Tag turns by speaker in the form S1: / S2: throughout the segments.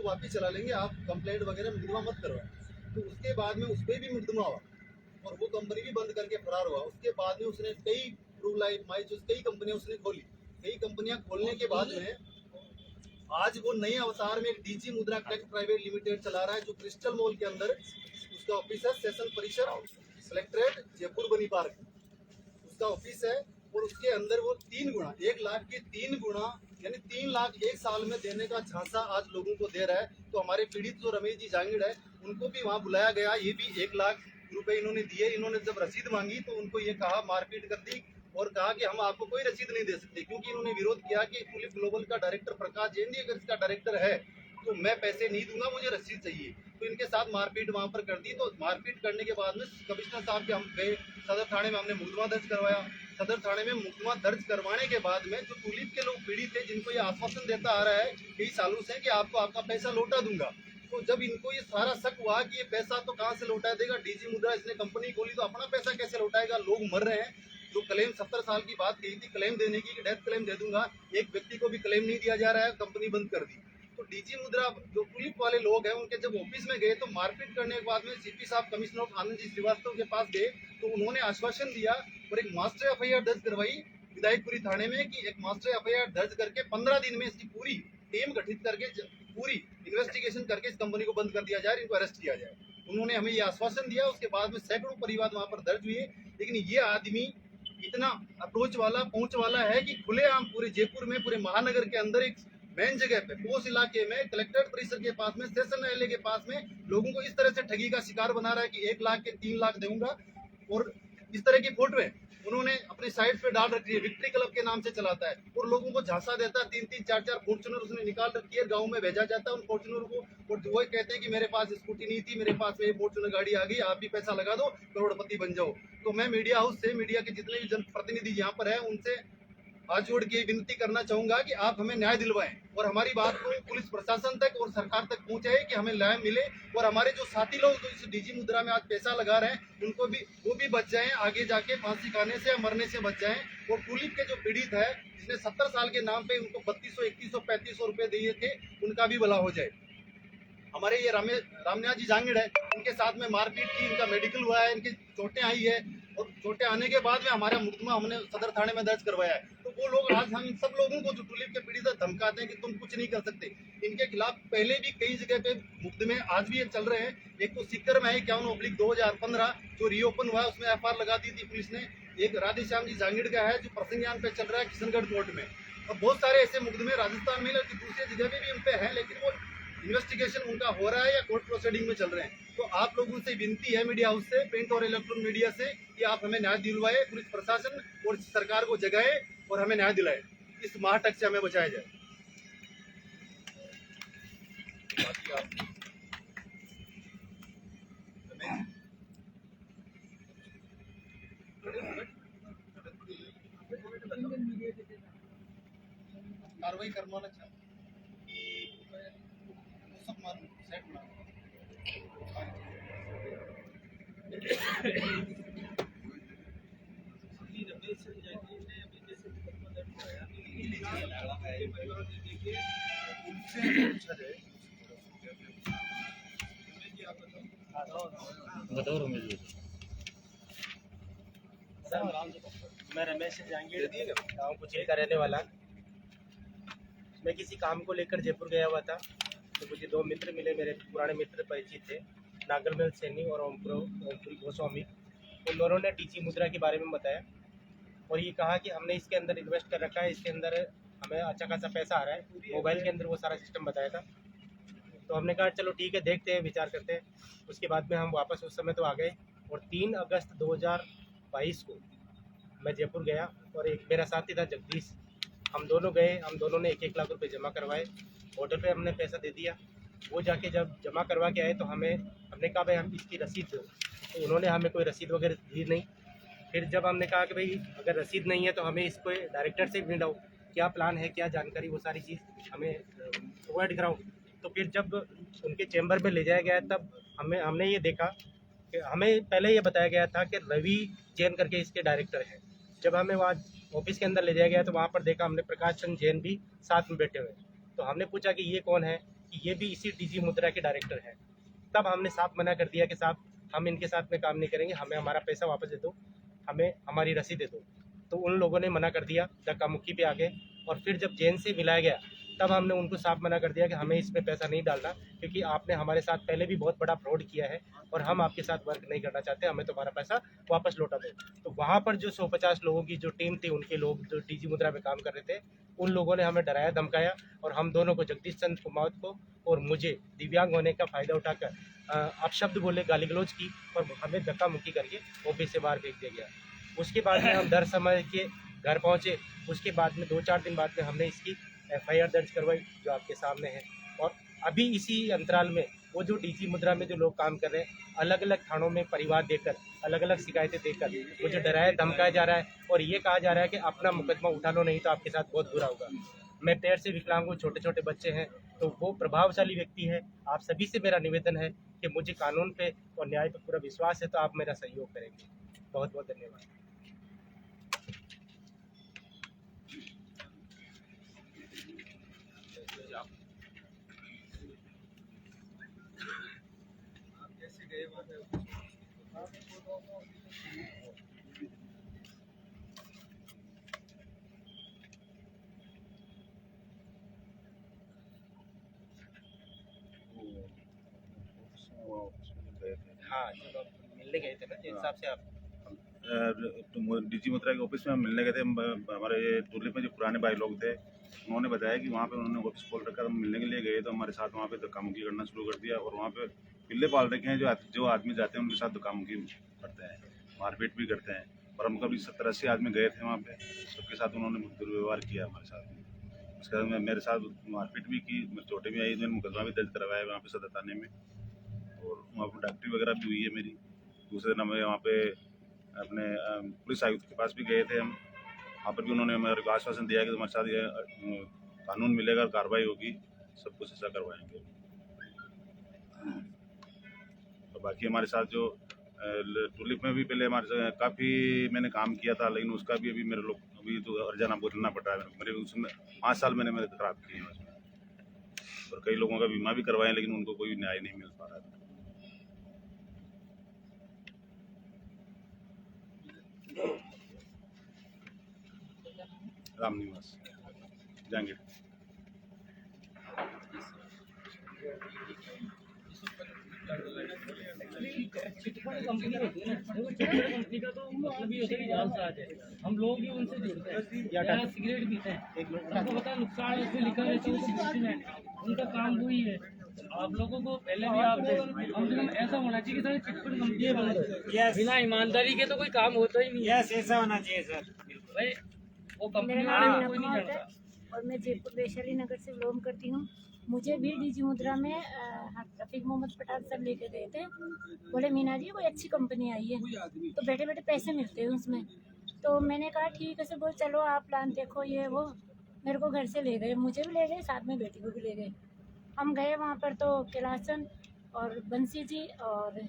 S1: उसको वापस चला लेंगे, आप कंप्लेंट वगैरह मुकदमा मत करवाएं। तो उसके बाद में उस पर भी मुकदमा हुआ और वो कंपनी भी बंद करके फरार हुआ। उसके बाद में उसने कई ट्रू लाइफ माई चूज कई कंपनियां उसने खोली। कई कंपनियां खोलने के बाद में आज वो नए अवतार में एक डीजी मुद्रा कलेक्ट प्राइवेट लिमिटेड चला रहा है, जो क्रिस्टल मॉल के अंदर उसका ऑफिस है। सेशन परिसर कलेक्ट्रेट जयपुर बनी पार्क उसका ऑफिस है। और उसके अंदर वो 3 गुना 1 लाख के 3 गुना यानी 3 लाख एक साल में देने का झांसा आज लोगों को दे रहा है। तो हमारे पीड़ित जो रमेश जी जांगिड़ है उनको भी वहाँ बुलाया गया। ये भी 1 लाख रुपए इन्होंने दिए। इन्होंने जब रसीद मांगी तो उनको ये कहा, मारपीट कर दी और कहा कि हम आपको कोई रसीद नहीं दे सकते, क्योंकि इन्होंने विरोध किया कि टुलिप ग्लोबल का डायरेक्टर प्रकाश जैन जी अगर इसका डायरेक्टर है तो मैं पैसे नहीं दूंगा, मुझे रसीद चाहिए। तो इनके साथ मारपीट वहां पर कर दी। तो मारपीट करने के बाद में कमिश्नर साहब के हम गए सदर थाने में, हमने मुकदमा दर्ज करवाया। सदर थाने में मुकदमा दर्ज करवाने के बाद में जो टुलिप के लोग पीड़ित थे, जिनको ये आश्वासन देता आ रहा है कई सालों से कि आपको आपका पैसा लौटा दूंगा, तो जब इनको ये सारा शक हुआ कि ये पैसा तो कहाँ से लौटा देगा, डीजी मुद्रा इसने कंपनी खोली तो अपना पैसा कैसे लौटाएगा, लोग मर रहे हैं। जो क्लेम 70 साल की बात कही थी क्लेम देने की, डेथ क्लेम दे दूंगा, एक व्यक्ति को भी क्लेम नहीं दिया जा रहा है, कंपनी बंद कर दी। तो डीजी मुद्रा जो टुलिप वाले लोग हैं उनके जब ऑफिस में गए तो मारपीट करने के बाद में सीपी साहब कमिश्नर आनंद जी श्रीवास्तव के पास गए तो उन्होंने आश्वासन दिया और एक मास्टर एफआईआर दर्ज करवाई विधायकपुरी थाने में कि एक मास्टर एफआईआर दर्ज करके 15 दिन में इसकी पूरी टीम गठित करके पूरी इन्वेस्टिगेशन करके इस कंपनी को बंद कर दिया जाए, इनको अरेस्ट किया जाए। उन्होंने हमें ये आश्वासन दिया। उसके बाद में सैकड़ों परिवार वहां पर दर्ज हुए। लेकिन ये आदमी इतना अप्रोच वाला पहुंच वाला है कि खुलेआम पूरे जयपुर में पूरे महानगर के अंदर एक मेन जगह पे पोस्ट इलाके में कलेक्ट्रेट परिसर के पास में सेशन न्यायालय के पास में लोगों को इस तरह से ठगी का शिकार बना रहा है कि 1 लाख के 3 लाख दूंगा। और इस तरह की फोटो है उन्होंने अपनी साइट पे डाल रखी है, विक्ट्री क्लब के नाम से चलाता है और लोगों को झांसा देता है। 3-3 4-4 फॉर्चुनर उसने निकाल रखी है, गाँव में भेजा जाता है उन फॉर्चुनर को। और वो कहते हैं कि मेरे पास स्कूटी नहीं थी, मेरे पास ये फॉर्चुनर गाड़ी आ गई, आप भी पैसा लगा दो, करोड़पति बन जाओ। तो मैं मीडिया हाउस से, मीडिया के जितने भी जनप्रतिनिधि यहाँ पर है उनसे हाथ जोड़ के विनती करना चाहूंगा कि आप हमें न्याय दिलवाएं और हमारी बात को पुलिस प्रशासन तक और सरकार तक पहुंचाए कि हमें न्याय मिले। और हमारे जो साथी लोग जो इस डीजी मुद्रा में आज पैसा लगा रहे हैं उनको भी वो भी बच जाएं, आगे जाके फांसी खाने से या मरने से बच जाएं। और टुलिप के जो पीड़ित है जिसने 70 साल के नाम पे उनको 3200 3100 3500 रुपए दिए थे उनका भी भला हो जाए। हमारे ये रामनाथ जी जांगिड़ है, इनके साथ में मारपीट की, इनका मेडिकल हुआ है, इनकी चोटें आई है और चोटें आने के बाद में हमारा मुकदमा हमने सदर थाने में दर्ज करवाया है। तो वो लोग आज हम सब लोगों को जो टुलिप के पीड़ित धमकाते हैं कि तुम कुछ नहीं कर सकते, इनके खिलाफ पहले भी कई जगह पे मुकदमे आज भी ये चल रहे हैं। एक तो सिक्कर में है 51/2015 जो रीओपन हुआ उसमें एफआईआर लगा दी थी पुलिस ने। एक राधेश्याम जी जांगिड़ का है जो प्रसंज्ञान पे चल रहा है किशनगढ़ कोर्ट में। और बहुत सारे ऐसे मुकदमे राजस्थान में दूसरी जगह पे भी उन पे है, लेकिन वो इन्वेस्टिगेशन उनका हो रहा है या कोर्ट प्रोसीडिंग में चल रहे हैं। तो आप लोगों से विनती है मीडिया हाउस से, प्रिंट और इलेक्ट्रॉनिक मीडिया से, कि आप हमें न्याय दिलवाए, पुलिस प्रशासन और सरकार को जगाए और हमें न्याय दिलाए, इस महाटक से हमें बचाया जाए। कार्रवाई करवाना चाहते सब मालूम सेट मालूम
S2: बताओ रमेश जी।
S3: सर मैं रमेश जांगिड़ गाँव कुचेल का रहने वाला। मैं किसी काम को लेकर जयपुर गया हुआ था तो मुझे 2 मित्र मिले, मेरे पुराने मित्र परिचित थे, नागरमल सैनी और ओमपुरी गोस्वामी। उन दोनों ने डीजी मुद्रा के बारे में बताया और ये कहा कि हमने इसके अंदर इन्वेस्ट कर रखा है, इसके अंदर हमें अच्छा खासा पैसा आ रहा है। मोबाइल के अंदर वो सारा सिस्टम बताया था। तो हमने कहा चलो ठीक है, देखते हैं, विचार करते हैं। उसके बाद में हम वापस उस समय तो आ गए और 3 अगस्त 2022 को मैं जयपुर गया और एक मेरा साथी था जगदीश, हम दोनों गए। हम दोनों ने 1-1 लाख रुपए जमा करवाए। होटल पे हमने पैसा दे दिया। वो जाके जब जमा करवा के आए तो हमने कहा भाई हम इसकी रसीद दो, तो उन्होंने हमें कोई रसीद वगैरह दी नहीं। फिर जब हमने कहा कि भाई अगर रसीद नहीं है तो हमें इसको डायरेक्टर से फिंड आउट क्या प्लान है, क्या जानकारी, वो सारी चीज़ हमें प्रोवाइड कराओ। तो फिर जब उनके चैम्बर में ले जाया गया तब हमने ये देखा कि हमें पहले ये बताया गया था कि रवि जैन करके इसके डायरेक्टर हैं। जब हमें वहाँ ऑफिस के अंदर ले जाया गया तो वहाँ पर देखा हमने प्रकाश चंद जैन भी साथ में बैठे हुए। तो हमने पूछा कि ये कौन है, कि ये भी इसी डीजी मुद्रा के डायरेक्टर हैं। तब हमने साफ मना कर दिया कि साहब हम इनके साथ में काम नहीं करेंगे, हमें हमारा पैसा वापस दे दो, हमें हमारी रसीद दे दो। तो उन लोगों ने मना कर दिया, धक्का मुक्की पे आ गए। और फिर जब जेल से मिलाया गया तब हमने उनको साफ मना कर दिया कि हमें इसमें पैसा नहीं डालना, क्योंकि आपने हमारे साथ पहले भी बहुत बड़ा फ्रॉड किया है और हम आपके साथ वर्क नहीं करना चाहते, हमें तुम्हारा पैसा वापस लौटा दो। तो वहाँ पर जो 150 लोगों की जो टीम थी, उनके लोग जो डीजी मुद्रा में काम कर रहे थे, उन लोगों ने हमें डराया धमकाया और हम दोनों को, जगदीश चंद्र कुमावत को और मुझे, दिव्यांग होने का फ़ायदा उठाकर अपशब्द बोले, गाली गलौज की और हमें धक्का मुक्की करके ऑफिस से बाहर फेंक दिया गया। उसके बाद में हम डर समझ के घर पहुँचे। उसके बाद में 2-4 दिन बाद में हमने इसकी FIR दर्ज करवाई जो आपके सामने है। और अभी इसी अंतराल में वो जो डीजी मुद्रा में जो लोग काम कर रहे हैं, अलग अलग थानों में परिवार देकर, अलग अलग शिकायतें देकर मुझे डराया धमकाया जा रहा है और ये कहा जा रहा है कि अपना मुकदमा उठा लो, नहीं तो आपके साथ बहुत बुरा होगा। मैं पैर से विकलांग हूँ, छोटे छोटे बच्चे हैं, तो वो प्रभावशाली व्यक्ति है। आप सभी से मेरा निवेदन है कि मुझे कानून पे और न्याय पे पूरा विश्वास है, तो आप मेरा सहयोग करेंगे। बहुत बहुत धन्यवाद। हाँ, जो लोग मिलने गए थे ना, जिस हिसाब से आप
S4: डीजी मुद्रा के ऑफिस में हम मिलने गए थे। हमारे टूलिप में जो पुराने भाई लोग थे, उन्होंने बताया कि वहाँ पे उन्होंने ऑफिस खोल रखा, हम मिलने के लिए गए तो हमारे साथ वहाँ पे धक्का मुक्की करना शुरू कर दिया। और वहाँ पे पिल्ले पाल रखे हैं, जो आदमी जाते हैं उनके साथ धक्का मुक्की करते हैं, मारपीट भी करते हैं। और हम कभी 70-80 आदमी गए थे वहाँ पे, सबके साथ उन्होंने दुर्व्यवहार किया हमारे साथ। उसके बाद में मेरे साथ मारपीट भी की, मेरे चोटें भी आई, मैंने मुकदमा भी दर्ज करवाया वहाँ पे सदर थाने में। और वहाँ पर डॉक्टरी वगैरह भी हुई है मेरी। दूसरे नंबर वहाँ पे अपने पुलिस आयुक्त के पास भी गए थे हम, वहाँ पर भी उन्होंने हमारे को आश्वासन दिया कि तुम्हारे साथ ये कानून मिलेगा, कार्रवाई होगी, सब कुछ ऐसा करवाएंगे। तो बाकी हमारे साथ जो टूलिप में भी पहले हमारे साथ काफ़ी मैंने काम किया था, लेकिन उसका भी अभी मेरे लोग अभी तो अर्जाना बोलना पड़ रहा है मेरे। उसमें 5 साल मैंने मेरे खराब किए हैं उसमें, और कई लोगों का बीमा भी करवाए, लेकिन उनको कोई न्याय नहीं मिल पा रहा है। राम निवास जहांगीर।
S2: चिटफंड कंपनी होती है ना, देखो चिटफंड कंपनी का तो मतलब ये होता है कि जालसाज है, हम लोग भी उनसे जुड़ते हैं या सिगरेट पीते हैं, हमको पता है नुकसान है, उसमें लिखा रहता है वो सिगरेट में, उनका काम वही है। आप लोगों को पहले भी आप कम से कम ऐसा होना चाहिए कि सारी चिटफंड कंपनी बंद हो, बिना ईमानदारी के तो कोई काम होता ही नहीं है।
S3: ऐसा होना चाहिए सर,
S2: भाई वो कंपनी
S5: मेरा
S2: वाले
S5: नाम
S2: को कोई नहीं
S5: नगमा होता
S2: जानता।
S5: है और मैं जयपुर वैशाली नगर से बिलोंग करती हूँ। मुझे भी डीजी मुद्रा में रफीक मोहम्मद पठान सर लेके गए थे, बोले मीना जी कोई अच्छी कंपनी आई है तो बैठे बैठे पैसे मिलते हैं उसमें। तो मैंने कहा ठीक है सर, बोल चलो आप प्लान देखो ये वो। मेरे को घर से ले गए, मुझे भी ले गए, साथ में बेटी को भी ले गए। हम गए वहाँ पर तो कैलासन और बंसी जी और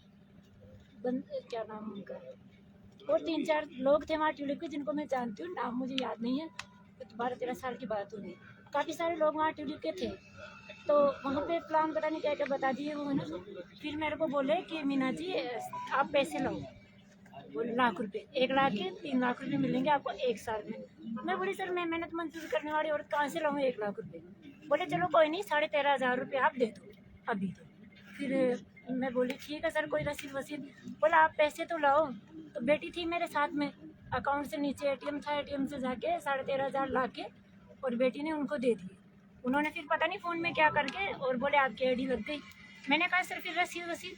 S5: क्या नाम उनका, और 3-4 लोग थे वहाँ ट्यूलिप के, जिनको मैं जानती हूँ, नाम मुझे याद नहीं है, तो 12-13 साल की बात होगी। काफ़ी सारे लोग वहाँ ट्यूलिप के थे, तो वहाँ पे प्लान पता नहीं क्या क्या बता दिए वो है ना। फिर मेरे को बोले कि मीना जी आप पैसे लो, वो लाख रुपए, 1 लाख के 3 लाख रुपए मिलेंगे आपको 1 साल में। मैं बोली सर मैं मेहनत मंजूर करने वाली और कहाँ से लाऊँ 1 लाख रुपए। बोले चलो कोई नहीं, 13,500 रुपये आप दे दो अभी तो। फिर मैं बोली ठीक है सर, कोई रसीद वसीद। बोला आप पैसे तो लाओ। तो बेटी थी मेरे साथ में, अकाउंट से नीचे ATM था, ATM से जाके 13,500 ला के और बेटी ने उनको दे दिए। उन्होंने फिर पता नहीं फ़ोन में क्या करके और बोले आपकी ID लग गई। मैंने कहा सर फिर रसीद वसीद।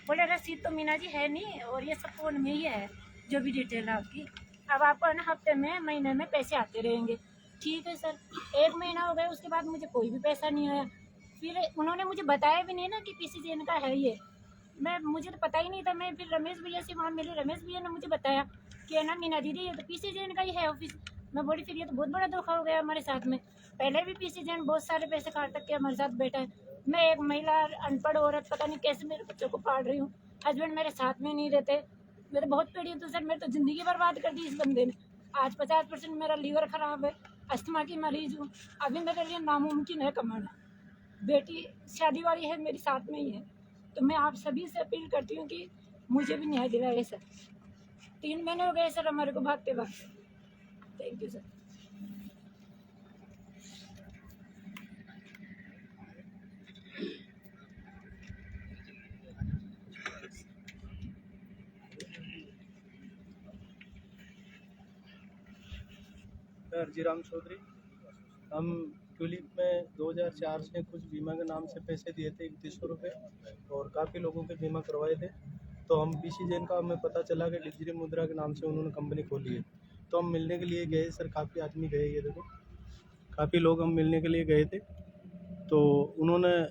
S5: बोले रसीद तो मीना जी है नहीं, और ये सब फ़ोन में ही है जो भी डिटेल है आपकी। अब आपको है ना हफ्ते में महीने में पैसे आते रहेंगे। ठीक है सर। 1 महीना हो गया, उसके बाद मुझे कोई भी पैसा नहीं आया। फिर उन्होंने मुझे बताया भी नहीं ना कि PCJN का है ये, मुझे तो पता ही नहीं था। मैं फिर रमेश भैया से वहाँ मिली, रमेश भैया ने मुझे बताया कि है ना मीना दीदी ये तो PCJN का ही है ऑफिस। मैं बोली फिर ये तो बहुत बड़ा धोखा हो गया हमारे साथ में। पहले भी PCJN बहुत सारे पैसे काट तक के हमारे साथ बैठा है। मैं एक महिला अनपढ़ औरत पता नहीं कैसे मेरे बच्चों को पाल रही हूँ, हस्बैंड मेरे साथ में नहीं रहते। मैं तो बहुत पीड़ित हूँ सर, मेरी तो ज़िंदगी बर्बाद कर दी इस बंदे ने। आज 50% मेरा लीवर ख़राब है, अस्थमा की मरीज़ हूँ। अभी मेरे लिए नामुमकिन है कमाना। बेटी शादी वाली है मेरी साथ में ही है, तो मैं आप सभी से अपील करती हूँ कि मुझे भी न्याय दिलाए सर। 3 महीने हो गए सर हमारे को भागते भागते। Thank you sir.
S6: Arjiram Chaudhary. हम ट्यूलिप में 2004 से कुछ बीमा के नाम से पैसे दिए थे 3100 रुपये, और काफ़ी लोगों के बीमा करवाए थे। तो हम बीसी जैन का हमें पता चला कि डिजी मुद्रा के नाम से उन्होंने कंपनी खोली है। तो हम मिलने के लिए गए सर, काफ़ी आदमी गए, ये देखो काफ़ी लोग हम मिलने के लिए गए थे। तो उन्होंने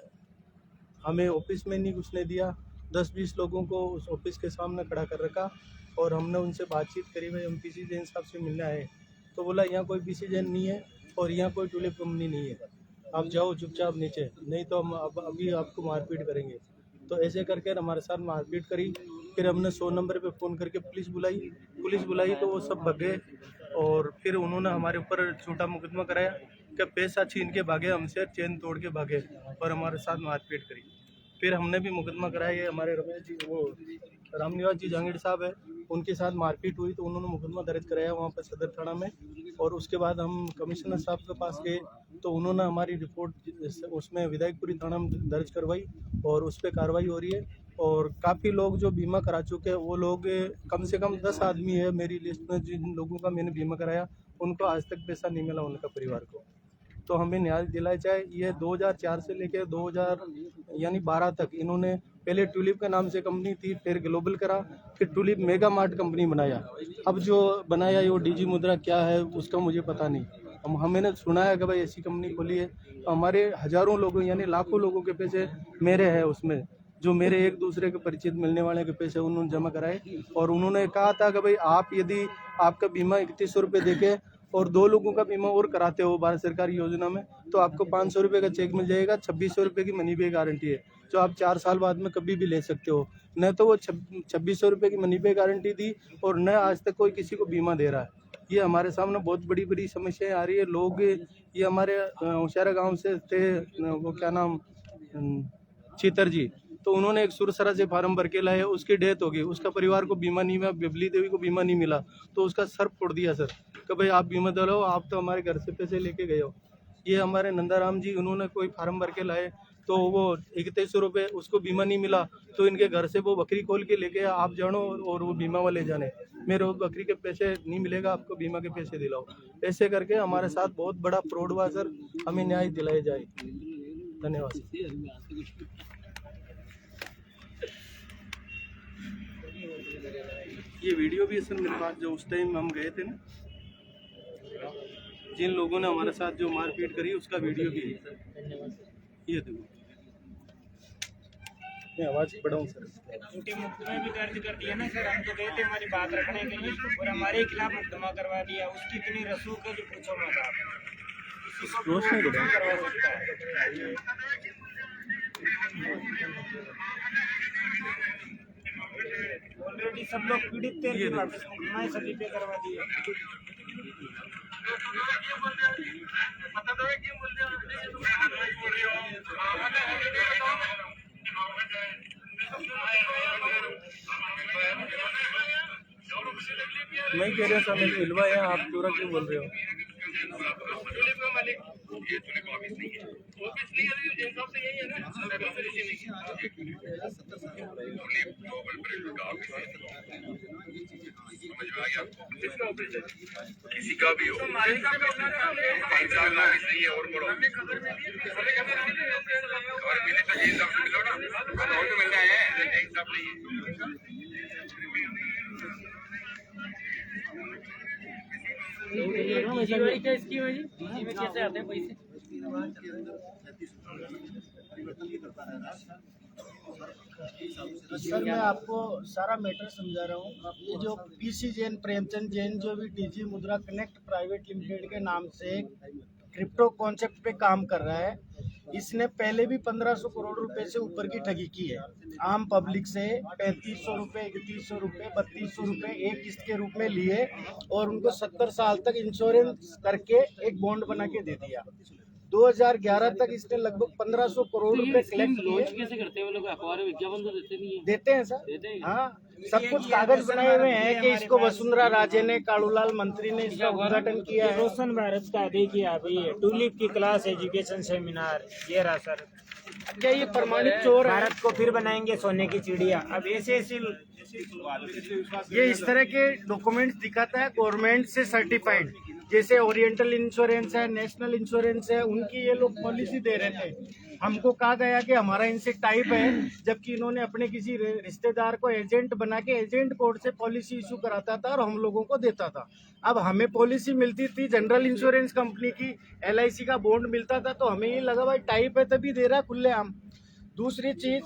S6: हमें ऑफिस में नहीं घुसने दिया, 10-20 लोगों को उस ऑफिस के सामने खड़ा कर रखा, और हमने उनसे बातचीत करी, भाई हम बीसी जैन साहब से मिलने आए। तो बोला यहाँ कोई बीसी जैन नहीं है और यहाँ कोई ट्यूलिप कंपनी नहीं है, आप जाओ चुपचाप नीचे, नहीं तो हम अभी आपको मारपीट करेंगे। तो ऐसे करके हमारे साथ मारपीट करी। फिर हमने 100 नंबर पे फ़ोन करके पुलिस बुलाई तो वो सब भगे, और फिर उन्होंने हमारे ऊपर झूठा मुकदमा कराया कि पैसा छीन के भागे हमसे, चेन तोड़ के भागे और हमारे साथ मारपीट करी। फिर हमने भी मुकदमा कराया। ये हमारे रमेश जी, वो रामनिवास जी जहांगीर साहब है, उनके साथ मारपीट हुई तो उन्होंने मुकदमा दर्ज कराया वहाँ पर सदर थाना में। और उसके बाद हम कमिश्नर साहब के पास गए तो उन्होंने हमारी रिपोर्ट उसमें विधायकपुरी थाना में दर्ज करवाई, और उस पर कार्रवाई हो रही है। और काफ़ी लोग जो बीमा करा चुके हैं वो लोग कम से कम 10 आदमी है मेरी लिस्ट में, जिन लोगों का मैंने बीमा कराया उनको आज तक पैसा नहीं मिला उनका परिवार को। तो हमें न्याय दिलाया जाए। ये 2004 से लेकर 2012 तक इन्होंने पहले ट्यूलिप के नाम से कंपनी थी, फिर ग्लोबल करा, फिर ट्यूलिप मेगा मार्ट कंपनी बनाया। अब जो बनाया ये वो डिजी मुद्रा क्या है उसका मुझे पता नहीं। हमने सुना है कि भाई ऐसी कंपनी खोली है। हमारे हज़ारों लोगों यानी लाखों लोगों के पैसे मेरे हैं उसमें, जो मेरे एक दूसरे के परिचित मिलने वाले के पैसे उन्होंने जमा कराए। और उन्होंने कहा था कि भाई आप यदि आपका बीमा 3100 रुपये देके और 2 लोगों का बीमा और कराते हो भारत सरकारी योजना में, तो आपको 500 रुपये का चेक मिल जाएगा, 2600 रुपये की मनी बैक गारंटी है, जो आप 4 साल बाद में कभी भी ले सकते हो। न तो वो 2600 रुपये की मनी बैक गारंटी दी और न आज तक कोई किसी को बीमा दे रहा है। ये हमारे सामने बहुत बड़ी समस्याएं आ रही है। लोग ये हमारे होशियारा गाँव से थे, वो क्या नाम, चीतर जी, तो उन्होंने एक सुरसरा से फार्म भर के लाए, उसकी डेथ हो गई, उसका परिवार को बीमा नहीं मिला, बिबली देवी को बीमा नहीं मिला, तो उसका सर फोड़ दिया सर कि भाई आप बीमा दिलाओ, आप तो हमारे घर से पैसे लेके गए हो। ये हमारे नंदाराम जी, उन्होंने कोई फार्म भर के लाए तो वो 3100 रुपये, उसको बीमा नहीं मिला, तो इनके घर से वो बकरी खोल के लेके आप जानो और वो बीमा वाले जाने, मेरे वो बकरी के पैसे नहीं मिलेगा, आपको बीमा के पैसे दिलाओ। ऐसे करके हमारे साथ बहुत बड़ा फ्रॉड हुआ सर, हमें न्याय दिलाया जाए। धन्यवाद। ये वीडियो भी है सर मेरे पास, जो उस टाइम हम गए थे ना, जिन लोगों ने हमारे साथ जो मारपीट करी उसका वीडियो भी है। ये देखो, मैं आवाज़ बढ़ाऊँ सर।
S3: झूठे मुकदमे भी दर्ज कर दिया ना सर, हम तो गए थे हमारी बात रखने के लिए और हमारे खिलाफ मुकदमा करवा दिया। उसकी इतनी रसूख है जो पूछो मत आप। करवा सकता है। ऑलरेडी सब लोग पीड़ित थे, वापस मुकदमा सभी पे करवा दिया।
S6: मैं कह रहा था मेरे हिलवा है, आप पूरा क्यों बोल रहे हो?
S7: किसी का भी हो, 5-4 लाख इसलिए और बढ़ो, और मिले तो हिसाब से मिलो ना, और तो मिल रहा है हिसाब नहीं।
S2: क्या इसकी वजह में कैसे आते हैं पैसे?
S8: सर मैं आपको सारा मैटर समझा रहा हूँ। ये जो पीसी जैन, प्रेमचंद जैन, जो भी डीजी मुद्रा कनेक्ट प्राइवेट लिमिटेड के नाम से क्रिप्टो कॉन्सेप्ट पे काम कर रहा है, इसने पहले भी 1500 करोड़ रुपए से ऊपर की ठगी की है। आम पब्लिक से 3500 रुपये, 3100 रुपये, 3200 रुपये एक किस्त के रूप में लिए और उनको 70 साल तक इंश्योरेंस करके एक बॉन्ड बना के दे दिया। 2011 तक इसने लगभग 1500 करोड़
S2: तो
S8: रुपए
S2: ये स्कीम
S8: कलेक्ट
S2: लॉन्च
S8: किए।
S2: कैसे करते हैं वो लोग? अखबार में विज्ञापन तो देते नहीं है।
S8: देते हैं सर,
S2: देते हैं।
S8: हाँ, सब कुछ कागज बनाए हुए हैं कि इसको वसुंधरा राजे ने, कालूलाल मंत्री ने इसका उद्घाटन किया है।
S9: रोशन भारत का देखिए अभी टूलिप की क्लास एजुकेशन सेमिनार ये रहा सर।
S8: क्या ये प्रमाणित चोर है?
S9: भारत को फिर बनाएंगे सोने की चिड़िया। अब ऐसे
S8: ये इस तरह के डॉक्यूमेंट्स दिखाता है गवर्नमेंट से सर्टिफाइड, जैसे ओरिएंटल इंश्योरेंस है, नेशनल इंश्योरेंस है, उनकी ये लोग पॉलिसी दे रहे थे। हमको कहा गया कि हमारा इनसे टाइप है, जबकि इन्होंने अपने किसी रिश्तेदार को एजेंट बना के एजेंट कोड से पॉलिसी इशू कराता था और हम लोगों को देता था। अब हमें पॉलिसी मिलती थी जनरल इंश्योरेंस कंपनी की, LIC का बॉन्ड मिलता था, तो हमें ये लगा भाई टाइप है तभी दे रहा खुलेआम। दूसरी चीज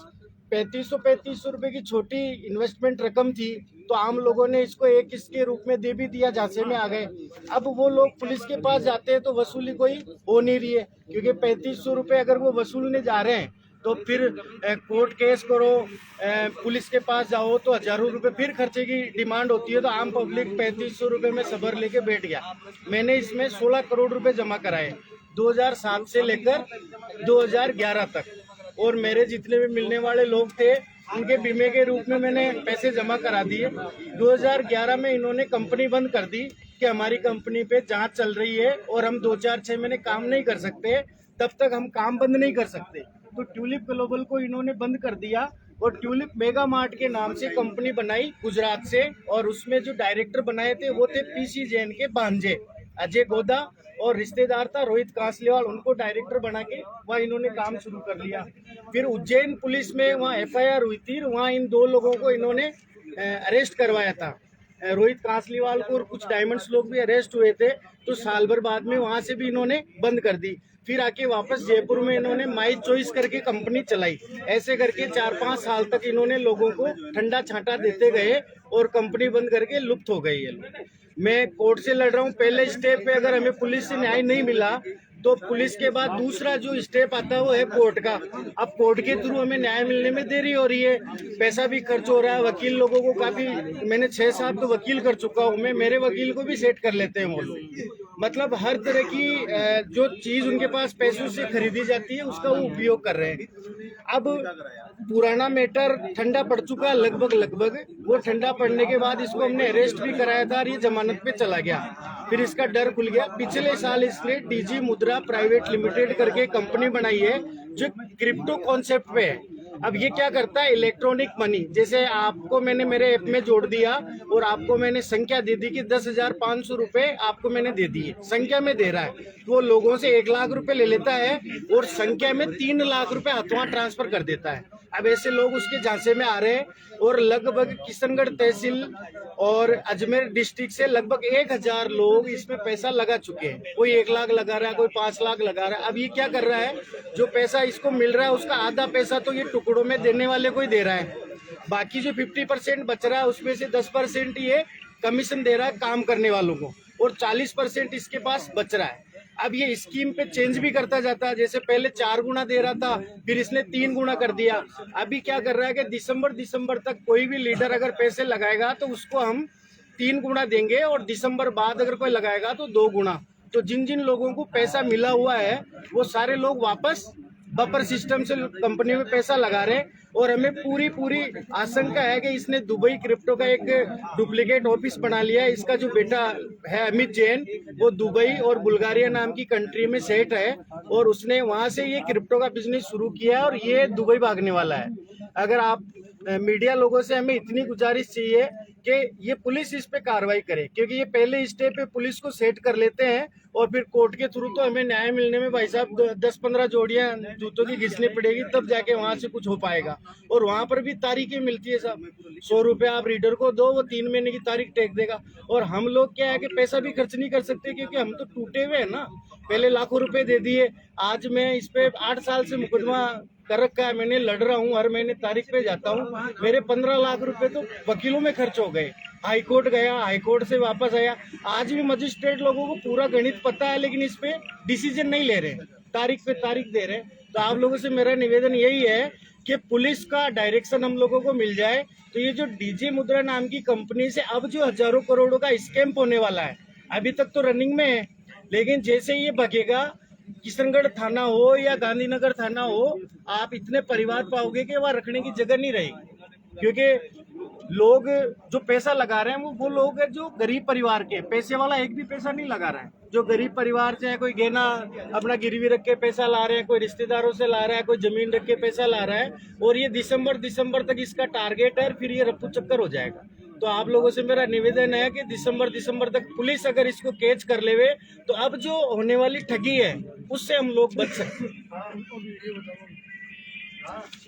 S8: 3500 रुपए की छोटी इन्वेस्टमेंट रकम थी, तो आम लोगों ने इसको एक किस्त के रूप में दे भी दिया, झांसे में आ गए। अब वो लोग पुलिस के पास जाते हैं तो वसूली कोई हो नहीं रही है, क्योंकि 3500 रुपए अगर वो वसूलने जा रहे हैं तो फिर कोर्ट केस करो, पुलिस के पास जाओ तो हजारों रुपए फिर खर्चे की डिमांड होती है। तो आम पब्लिक 3500 रुपए में सबर लेके बैठ गया। मैंने इसमें 16 करोड़ रुपए जमा कराए 2007 से लेकर 2011 तक, और मेरे जितने भी मिलने वाले लोग थे उनके बीमे के रूप में मैंने पैसे जमा करा दिए। 2011 में इन्होंने कंपनी बंद कर दी कि हमारी कंपनी पे जांच चल रही है और हम 2-4-6 महीने काम नहीं कर सकते, तब तक हम काम बंद नहीं कर सकते। तो ट्यूलिप ग्लोबल को इन्होंने बंद कर दिया और ट्यूलिप मेगा मार्ट के नाम से कंपनी बनाई गुजरात से, और उसमें जो डायरेक्टर बनाए थे वो थे PC जैन के भांजे अजय गोदा, और रिश्तेदार था रोहित कांसलेवाल, उनको डायरेक्टर बना के वहाँ इन्होंने काम शुरू कर लिया। फिर उज्जैन पुलिस में वहाँ FIR हुई थी, वहाँ इन 2 लोगों को इन्होंने अरेस्ट करवाया था, रोहित कांसलीवाल को, और कुछ डायमंड्स लोग भी अरेस्ट हुए थे। तो साल भर बाद में वहाँ से भी इन्होंने बंद कर दी। फिर आके वापस जयपुर में इन्होंने माई चॉइस करके कंपनी चलाई। ऐसे करके 4-5 साल तक इन्होंने लोगों को ठंडा छांटा देते गए और कंपनी बंद करके लुप्त हो गई है। मैं कोर्ट से लड़ रहा हूँ। पहले स्टेप पे अगर हमें पुलिस से न्याय नहीं मिला तो पुलिस के बाद दूसरा जो स्टेप आता है वो है कोर्ट का। अब कोर्ट के थ्रू हमें न्याय मिलने में देरी हो रही है, पैसा भी खर्च हो रहा है, वकील लोगों को काफी, मैंने 6-7 तो वकील कर चुका हूँ मैं, मेरे वकील को भी सेट कर लेते हैं वो लोग। मतलब हर तरह की जो चीज उनके पास पैसों से खरीदी जाती है उसका वो उपयोग कर रहे हैं। अब पुराना मैटर ठंडा पड़ चुका है लगभग, वो ठंडा पड़ने के बाद इसको हमने अरेस्ट भी कराया था और ये जमानत पे चला गया। फिर इसका डर खुल गया। पिछले साल इसने DG मुद्रा प्राइवेट लिमिटेड करके कंपनी बनाई है जो क्रिप्टो कॉन्सेप्ट पे है। अब ये क्या करता है, इलेक्ट्रॉनिक मनी, जैसे आपको मैंने मेरे ऐप में जोड़ दिया और आपको मैंने संख्या दे दी कि 10,500 रुपए आपको मैंने दे दिए, संख्या में दे रहा है, तो वो लोगों से 1 लाख रुपए ले लेता है और संख्या में 3 लाख रुपए हाथों ट्रांसफर कर देता है। अब ऐसे लोग उसके झांसे में आ रहे हैं और लगभग किशनगढ़ तहसील और अजमेर डिस्ट्रिक्ट से लगभग 1000 लोग इसमें पैसा लगा चुके हैं। कोई 1 लाख लगा रहा है, कोई 5 लाख लगा रहा है। अब ये क्या कर रहा है, जो पैसा इसको मिल रहा है उसका आधा पैसा तो ये टुकड़ों में देने वाले को ही दे रहा है, बाकी जो 50% बच रहा है उसमें से 10% ये कमीशन दे रहा है काम करने वालों को और 40% इसके पास बच रहा है। अब ये स्कीम पे चेंज भी करता जाता है, जैसे पहले 4 गुना दे रहा था, फिर इसने 3 गुना कर दिया। अभी क्या कर रहा है कि दिसंबर तक कोई भी लीडर अगर पैसे लगाएगा तो उसको हम 3 गुना देंगे और दिसंबर बाद अगर कोई लगाएगा तो 2 गुना। तो जिन जिन लोगों को पैसा मिला हुआ है वो सारे लोग वापस बफर सिस्टम से कंपनी में पैसा लगा रहे हैं और हमें पूरी आशंका है कि इसने दुबई क्रिप्टो का एक डुप्लीकेट ऑफिस बना लिया है। इसका जो बेटा है अमित जैन, वो दुबई और बुल्गारिया नाम की कंट्री में सेट है और उसने वहां से ये क्रिप्टो का बिजनेस शुरू किया और ये दुबई भागने वाला है। अगर आप मीडिया लोगों से हमें इतनी गुजारिश चाहिए कि ये पुलिस इस पे कार्रवाई करे, क्योंकि ये पहले स्टेप पे पुलिस को सेट कर लेते हैं और फिर कोर्ट के थ्रू तो हमें न्याय मिलने में भाई साहब 10-15 जोड़ियां जूतों की घिसनी पड़ेगी, तब जाके वहां से कुछ हो पाएगा। और वहां पर भी तारीखें मिलती है साहब, 100 रुपये आप रीडर को दो, वो 3 महीने की तारीख टेक देगा। और हम लोग क्या है कि पैसा भी खर्च नहीं कर सकते क्योंकि हम तो टूटे हुए हैं ना, पहले लाखों रुपए दे दिए। आज मैं इस पे 8 साल से मुकदमा कर रखा है, मैंने लड़ रहा हूँ, हर महीने तारीख पे जाता हूँ। मेरे 15 लाख रुपए तो वकीलों में खर्च हो गए, हाई कोर्ट गया, हाई कोर्ट से वापस आया। आज भी मजिस्ट्रेट लोगों को पूरा गणित पता है लेकिन इस पे डिसीजन नहीं ले रहे, तारीख पे तारीख दे रहे। तो आप लोगों से मेरा निवेदन यही है कि पुलिस का डायरेक्शन हम लोगों को मिल जाए। तो ये जो डीजी मुद्रा नाम की कंपनी से अब जो हजारों करोड़ों का स्कैम होने वाला है, अभी तक तो रनिंग में है, लेकिन जैसे ये भगेगा किशनगढ़ थाना हो या गांधीनगर थाना हो, आप इतने परिवार पाओगे कि वहाँ रखने की जगह नहीं रहेगी, क्योंकि लोग जो पैसा लगा रहे हैं वो लोग हैं जो गरीब परिवार के, पैसे वाला एक भी पैसा नहीं लगा रहा है। जो गरीब परिवार से है, कोई गहना अपना गिरवी रख के पैसा ला रहे हैं, कोई रिश्तेदारों से ला रहा है, कोई जमीन रख के पैसा ला रहा है, और ये दिसंबर तक इसका टारगेट है, फिर ये रफ्फू चक्कर हो जाएगा। तो आप लोगों से मेरा निवेदन है कि दिसंबर तक पुलिस अगर इसको कैच कर लेवे तो अब जो होने वाली ठगी है उससे हम लोग बच सकते हैं।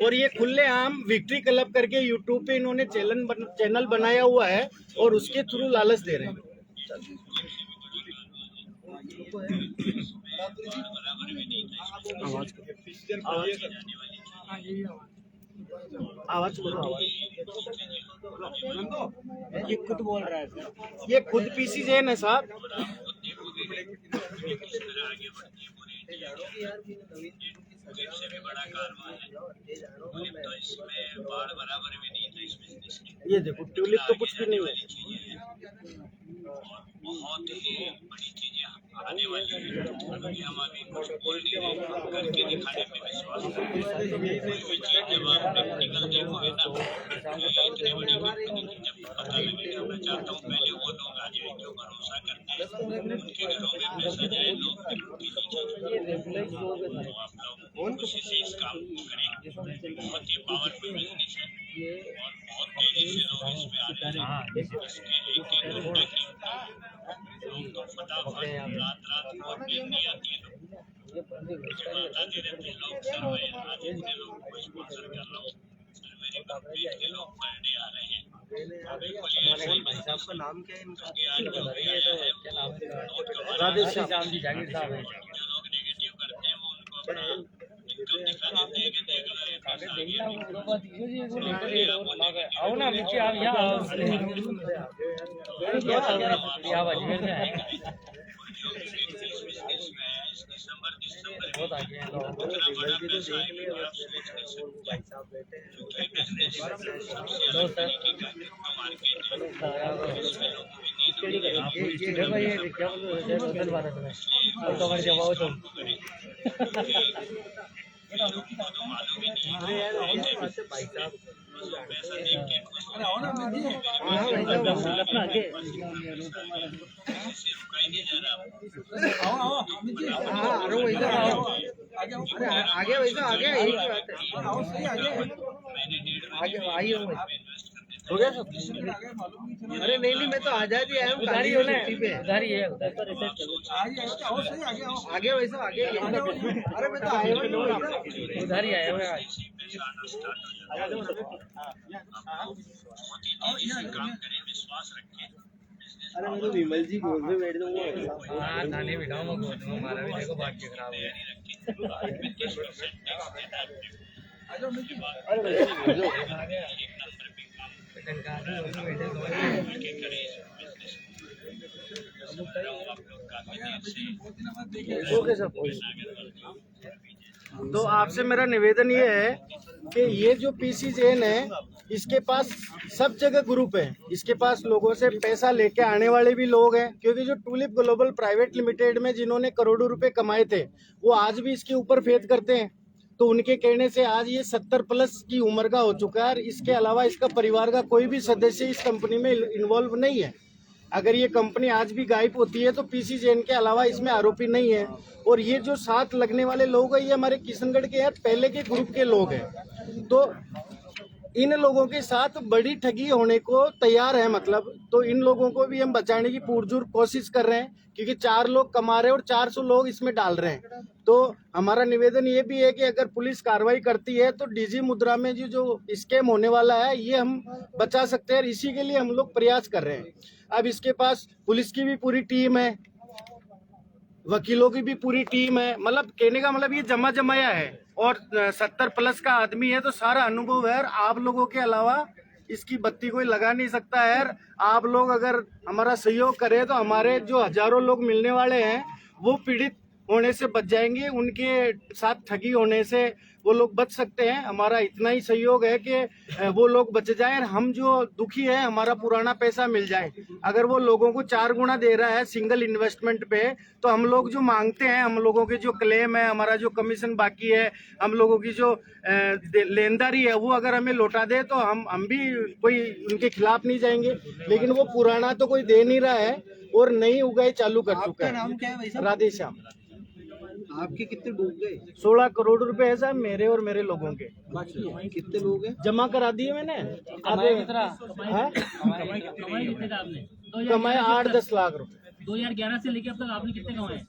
S8: और ये खुलेआम विक्ट्री क्लब करके यूट्यूब पे इन्होंने चैनल बनाया हुआ है और उसके थ्रू लालच दे रहे हैं। आवाज करो,
S9: ये खुद बोल रहा है सर।
S8: ये खुद पीसी जैन है साहब। ये देखो ट्यूलिप तो कुछ भी नहीं है।
S7: बहुत ही बड़ी चीजें आने वाली है। अभी हम अभी कुछ बोल नहीं रहे, करके दिखाने पे विश्वास करते हैं। कोई भी चीज जब आप प्रैक्टिकल देखोगे ना, इतनी बड़ी कंपनी की जब पता लगेगा, मैं चाहता हूँ पहले वो लोग आ जाए जो भरोसा करते हैं, उनके घरों में पैसा जाए, लोग लूटी नहीं जाए। आप लोग खुशी से इस काम को करें। बहुत ही पावरफुल बिजनेस है और बहुत तेजी से लोग इसमें आ रहे हैं। इसके एक घंटे की लोग तो फटाफट रात को नींद नहीं आती है, लोग बताते रहते हैं लोग सर मैं आज इतने लोगों को स्पॉन्सर कर रहा हूँ, सर मेरी कंपनी के लोग पर डे आ रहे हैं। भाई साहब का नाम क्या है इनका?
S2: राधेश्याम जी जागीर साहब है।
S7: जो लोग नेगेटिव करते हैं वो उनको अपना इनकम दिखा देते हैं कि देख लो ये पैसा आ गया।
S2: आओ ना नीचे, आप यहाँ आओ। बहुत आगे हैं
S8: आगे वैसा आगे आइए हो गया सब। अरे नहीं मैं तो आजाद ही आया हूँ,
S2: उधारी होना है, उधारी है
S8: आगे वैसा आगे। अरे मैं तो आया हूँ,
S2: उधारी आया हुआ है।
S7: काम करें, विश्वास रखें।
S8: अरे मैं तो विमल जी गोद में बैठ दूंगा।
S2: हाँ खाने बिठाओ, मैं गोद में, हमारा भी देखो भाग्य खराब है।
S8: तो आपसे मेरा निवेदन ये है कि ये जो पीसी जैन है इसके पास सब जगह ग्रुप है, इसके पास लोगों से पैसा लेके आने वाले भी लोग हैं, क्योंकि जो टूलिप ग्लोबल प्राइवेट लिमिटेड में जिन्होंने करोड़ों रुपए कमाए थे वो आज भी इसके ऊपर फेथ करते हैं। तो उनके कहने से आज ये 70+ की उम्र का हो चुका है और इसके अलावा इसका परिवार का कोई भी सदस्य इस कंपनी में इन्वॉल्व नहीं है। अगर ये कंपनी आज भी गायब होती है तो पीसी जैन के अलावा इसमें आरोपी नहीं है। और ये जो साथ लगने वाले लोग हैं ये हमारे किशनगढ़ के हैं, पहले के ग्रुप के लोग हैं। तो इन लोगों के साथ बड़ी ठगी होने को तैयार है, मतलब तो इन लोगों को भी हम बचाने की पुरजोर कोशिश कर रहे हैं, क्योंकि 4 लोग कमा रहे हैं और 400 लोग इसमें डाल रहे हैं। तो हमारा निवेदन ये भी है कि अगर पुलिस कार्रवाई करती है तो डीजी मुद्रा में जो स्कैम होने वाला है ये हम बचा सकते हैं, और इसी के लिए हम लोग प्रयास कर रहे हैं। अब इसके पास पुलिस की भी पूरी टीम है, वकीलों की भी पूरी टीम है, मतलब कहने का मतलब ये जमाया है, और 70+ का आदमी है, तो सारा अनुभव है। और आप लोगों के अलावा इसकी बत्ती कोई लगा नहीं सकता है। आप लोग अगर हमारा सहयोग करें तो हमारे जो हजारों लोग मिलने वाले हैं वो पीड़ित होने से बच जाएंगे, उनके साथ ठगी होने से वो लोग बच सकते हैं। हमारा इतना ही सहयोग है कि वो लोग बच जाए और हम जो दुखी है हमारा पुराना पैसा मिल जाए। अगर वो लोगों को 4 गुना दे रहा है सिंगल इन्वेस्टमेंट पे, तो हम लोग जो मांगते हैं, हम लोगों के जो क्लेम है, हमारा जो कमीशन बाकी है, हम लोगों की जो लेनदारी है, वो अगर हमें लौटा दे तो हम भी कोई उनके खिलाफ नहीं जाएंगे। लेकिन वो पुराना तो कोई दे नहीं रहा है और नई उगाई चालू कर चुका है।
S10: नाम क्या है भाई साहब?
S8: राधेश्याम।
S10: आपके कितने डूब गए?
S8: 16 करोड़ रुपए है साहब, मेरे और मेरे लोगों के।
S10: बाकी कितने लोग हैं?
S8: जमा करा दिए मैंने।
S2: कमाई कितना आपने?
S8: कमाए 8-10 लाख रुपए।
S2: 2011 से लेके अब तक आपने कितने कमाए?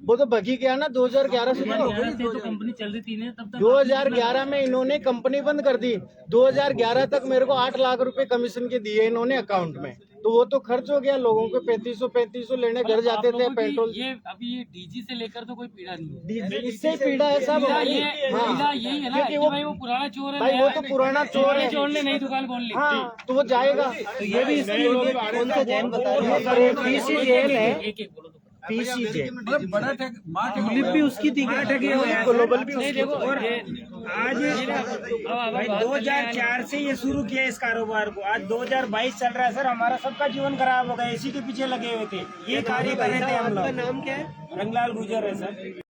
S8: वो तो भगी गया ना 2011 से।
S2: 2011 से तो कंपनी चल रही थी ना, तब तक
S8: 2011 में इन्होंने कंपनी बंद कर दी। 2011 तक मेरे को 8 लाख रुपए कमीशन के दिए इन्होंने अकाउंट में, तो वो तो खर्च हो गया। लोगों को 3500 लेने घर जाते थे पेट्रोल।
S2: ये अभी ये डीजी से लेकर तो कोई पीड़ा नहीं है,
S8: इससे पीड़ा है साहब।
S2: पीड़ा यही है ना कि भाई वो पुराना चोर है।
S8: भाई वो तो पुराना चोर है,
S2: चोर ने नई दुकान खोल ली।
S8: हाँ, तो वो जाएगा।
S10: तो ये भी इसके लोग कौन सा जैन बता रहे हैं?
S8: पीसी जेल है,
S2: एक एक बोलो तो
S8: पीसी जेल।
S10: बड़ा ट्यूलिप भी उसकी थी क्या?
S8: ग्लोबल भी
S2: नहीं देखो
S9: और आज भाई 2004 से ये शुरू किया इस कारोबार को, आज 2022 चल रहा है सर। हमारा सबका जीवन खराब हो गया, इसी के पीछे लगे हुए थे, ये कार्य कर रहे थे हम लोग।
S10: नाम क्या है?
S9: रंगलाल गुजर है सर।